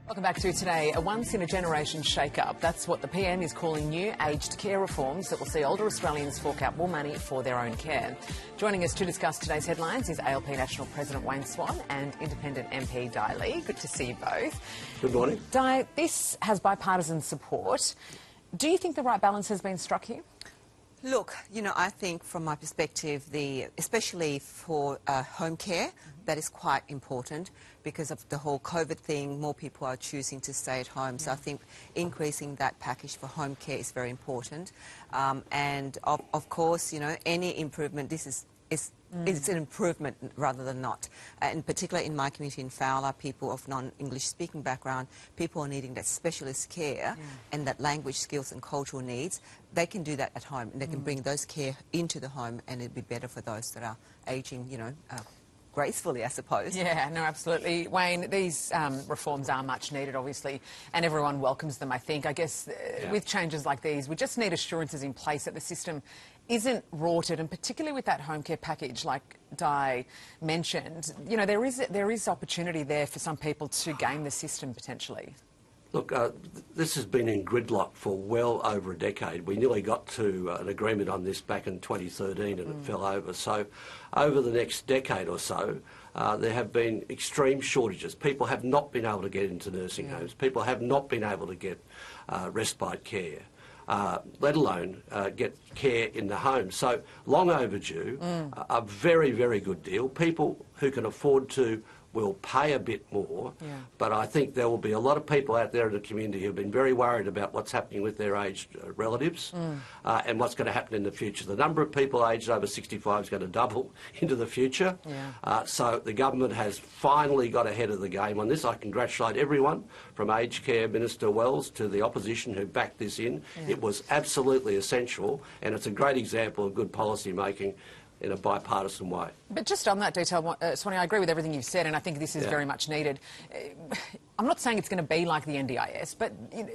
Welcome back to Today. A once-in-a-generation shake-up. That's what the PM is calling new aged care reforms that will see older Australians fork out more money for their own care. Joining us to discuss today's headlines is ALP National President Wayne Swan and Independent MP Di Lee. Good to see you both. Good morning. Di, this has bipartisan support. Do you think the right balance has been struck here? Look, I think from my perspective, especially for home care, that is quite important because of the whole COVID thing. More people are choosing to stay at home. So I think increasing that package for home care is very important. And of course, any improvement, it's an improvement rather than not. In particular, in my community in Fowler, people of non-English speaking background, people are needing that specialist care and that language skills and cultural needs. They can do that at home, and they can bring those care into the home, and it'd be better for those that are ageing, gracefully, I suppose. Yeah, no, absolutely. Wayne, these reforms are much needed, obviously, and everyone welcomes them, I think. I guess with changes like these, we just need assurances in place that the system isn't rorted, and particularly with that home care package, like Di mentioned, there is opportunity there for some people to game the system potentially. Look, this has been in gridlock for well over a decade. We nearly got to an agreement on this back in 2013 and it fell over. So over the next decade or so, there have been extreme shortages. People have not been able to get into nursing homes. People have not been able to get respite care. Let alone get care in the home. So long overdue, a very, very good deal. People who can afford to will pay a bit more, but I think there will be a lot of people out there in the community who have been very worried about what's happening with their aged relatives and what's going to happen in the future. The number of people aged over 65 is going to double into the future. So the government has finally got ahead of the game on this. I congratulate everyone from Aged Care Minister Wells to the opposition who backed this in. It was absolutely essential, and it's a great example of good policy making in a bipartisan way. But just on that detail, Swanee, I agree with everything you've said, and I think this is very much needed. I'm not saying it's going to be like the NDIS, but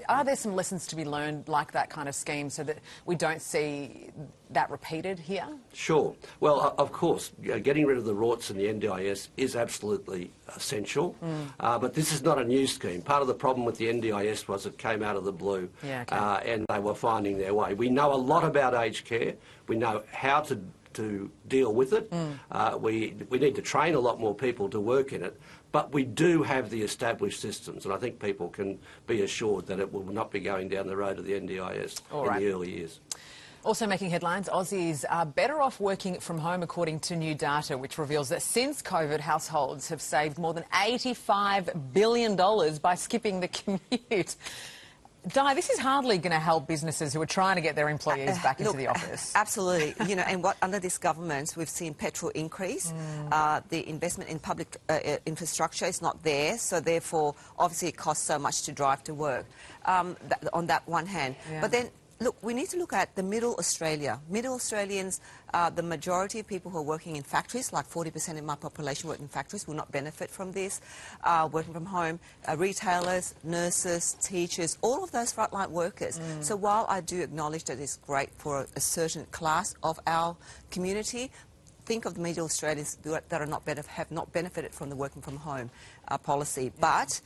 are there some lessons to be learned like that kind of scheme so that we don't see that repeated here? Sure. Well, of course, getting rid of the rorts in the NDIS is absolutely essential, but this is not a new scheme. Part of the problem with the NDIS was it came out of the blue and they were finding their way. We know a lot about aged care. We know how to deal with it. We need to train a lot more people to work in it, but we do have the established systems, and I think people can be assured that it will not be going down the road of the NDIS in the early years. Also making headlines, Aussies are better off working from home according to new data, which reveals that since COVID, households have saved more than $85 billion by skipping the commute. Di, this is hardly going to help businesses who are trying to get their employees back into the office. Absolutely. And under this government, we've seen petrol increase. The investment in public infrastructure is not there, so therefore, obviously, it costs so much to drive to work, on that one hand. But then, look, we need to look at the Middle Australia. Middle Australians, the majority of people who are working in factories, like 40% of my population work in factories, will not benefit from this. Working from home, retailers, nurses, teachers, all of those frontline workers. So while I do acknowledge that it's great for a certain class of our community, think of the Middle Australians that have not benefited from the working from home policy. But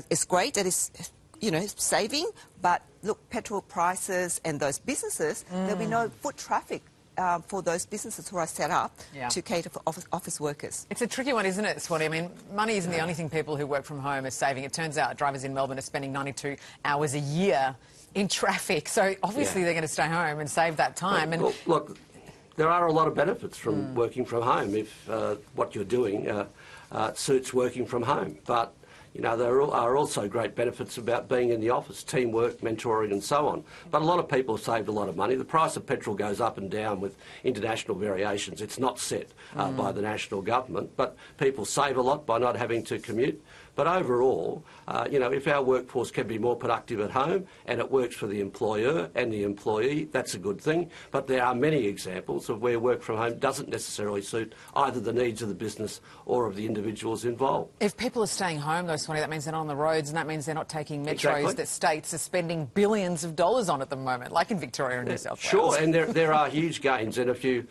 it's great that it's saving, but look, petrol prices and those businesses, there'll be no foot traffic for those businesses who are set up to cater for office workers. It's a tricky one, isn't it, Swanee? I mean, money isn't the only thing people who work from home are saving. It turns out drivers in Melbourne are spending 92 hours a year in traffic, so obviously they're going to stay home and save that time. Well, look, there are a lot of benefits from working from home if what you're doing suits working from home. But there are also great benefits about being in the office, teamwork, mentoring and so on. But a lot of people have saved a lot of money. The price of petrol goes up and down with international variations. It's not set by the national government, but people save a lot by not having to commute. But overall, if our workforce can be more productive at home and it works for the employer and the employee, that's a good thing. But there are many examples of where work from home doesn't necessarily suit either the needs of the business or of the individuals involved. If people are staying home, though, Swanee, that means they're not on the roads, and that means they're not taking metros Exactly. that states are spending billions of dollars on at the moment, like in Victoria and New South Wales. Sure, and there are huge gains. And if you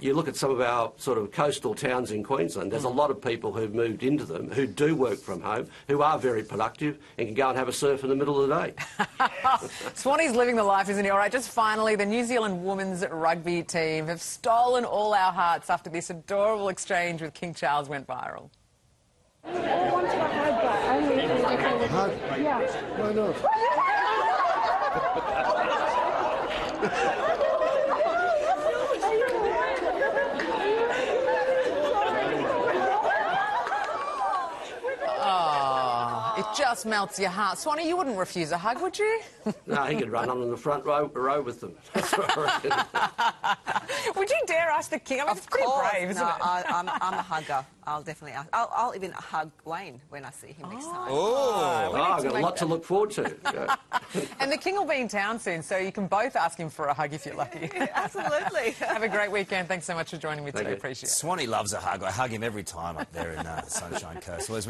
look at some of our sort of coastal towns in Queensland, there's a lot of people who've moved into them who do work from home, who are very productive and can go and have a surf in the middle of the day. Swanee's living the life, isn't he? All right, just finally, the New Zealand women's rugby team have stolen all our hearts after this adorable exchange with King Charles went viral. I wanted a hug, but only if it was Hug? Yeah. Why not? Oh, it just melts your heart. Swanee, you wouldn't refuse a hug, would you? No, he could run on in the front row with them. That's what I reckon. Would you dare ask the King? I mean, it's pretty brave, isn't no, it? I'm a hugger. I'll definitely ask. I'll even hug Wayne when I see him next time. Oh, I've got a lot to look forward to. Yeah. And the King will be in town soon, so you can both ask him for a hug if you're lucky. Absolutely. Have a great weekend. Thanks so much for joining me today. you. Appreciate it. Swanee loves a hug. I hug him every time up there in Sunshine Coast. Well, as we